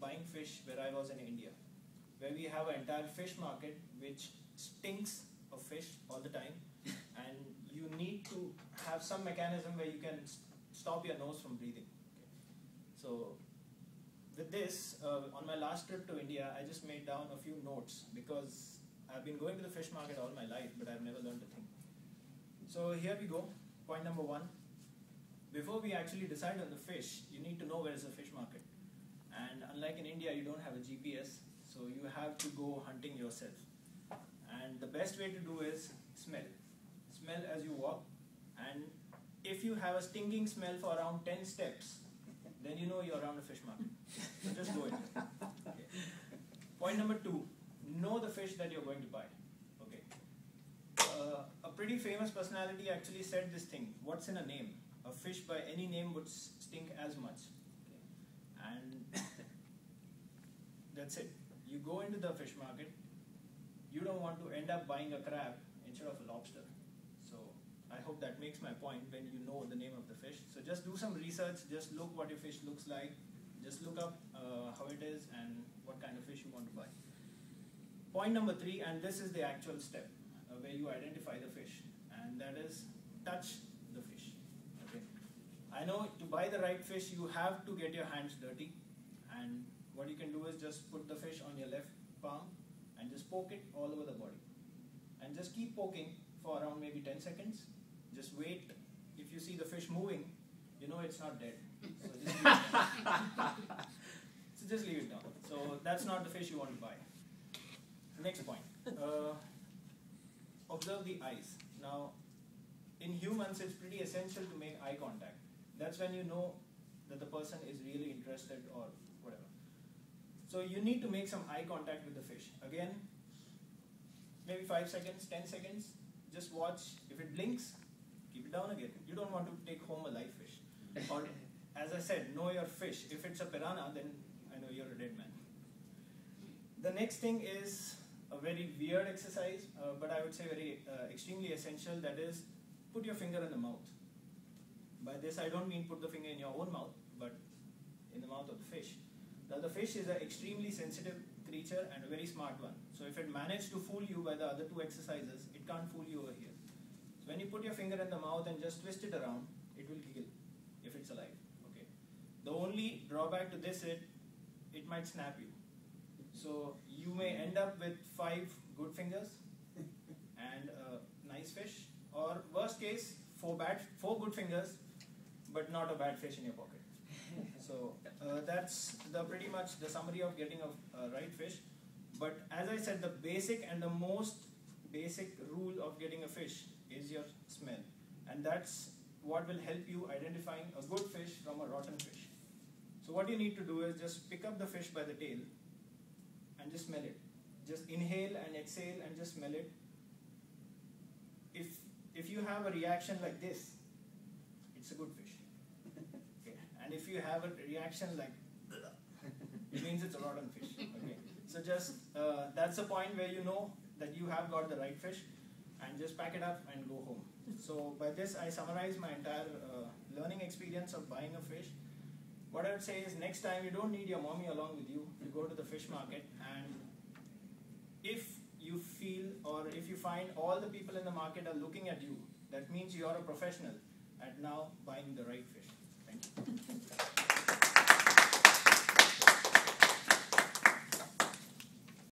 buying fish where I was in India, where we have an entire fish market which stinks of fish all the time, and you need to have some mechanism where you can stop your nose from breathing. Okay. So with this, on my last trip to India, I just made down a few notes because I've been going to the fish market all my life, but I've never learned a thing. So here we go. Point number 1. Before we actually decide on the fish, you need to know where is the fish market. And unlike in India, you don't have a GPS, so you have to go hunting yourself. And the best way to do is smell. Smell as you walk, and if you have a stinking smell for around 10 steps, then you know you're around a fish market. So just go in. Okay. Point number 2, know the fish that you're going to buy. Okay. A pretty famous personality actually said this thing: what's in a name? A fish by any name would stink as much. Okay. And that's it. You go into the fish market, you don't want to end up buying a crab instead of a lobster. So I hope that makes my point when you know the name of the fish. So just do some research, just look what your fish looks like, just look up how it is and what kind of fish you want to buy. Point number 3, and this is the actual step where you identify the fish, and that is touch the fish. Okay. I know to buy the right fish you have to get your hands dirty, and what you can do is just put the fish on your left palm and just poke it all over the body, and just keep poking for around maybe 10 seconds. Just wait. If you see the fish moving, you know it's not dead. So just leave it down. So just leave it down. So that's not the fish you want to buy. Next point. Observe the eyes. Now, in humans, it's pretty essential to make eye contact. That's when you know that the person is really interested or whatever. So you need to make some eye contact with the fish. Again, maybe 5 seconds, 10 seconds. Just watch. If it blinks, keep it down again. You don't want to take home a live fish. Or, as I said, know your fish. If it's a piranha, then I know you're a dead man. The next thing is a very weird exercise, but I would say very extremely essential. That is, put your finger in the mouth. By this, I don't mean put the finger in your own mouth, but in the mouth of the fish. Now, the fish is an extremely sensitive creature and a very smart one. So if it managed to fool you by the other 2 exercises, it can't fool you over here. So when you put your finger in the mouth and just twist it around, it will giggle if it's alive. Okay. The only drawback to this is it might snap you. So you may end up with 5 good fingers and a nice fish, or worst case, 4 good fingers, but not a bad fish in your pocket. So that's pretty much the summary of getting a right fish. But as I said, the basic and the most basic rule of getting a fish is your smell, and that's what will help you identifying a good fish from a rotten fish. So what you need to do is just pick up the fish by the tail and just smell it. Just inhale and exhale and just smell it. If you have a reaction like this, it's a good fish. Okay. And if you have a reaction like it means it's a rotten fish. Okay. So just that's the point where you know that you have got the right fish, and just pack it up and go home. So by this I summarize my entire learning experience of buying a fish. What I would say is, next time you don't need your mommy along with you. You go to the fish market, and if you feel or if you find all the people in the market are looking at you, that means you are a professional at now buying the right fish. Thank you.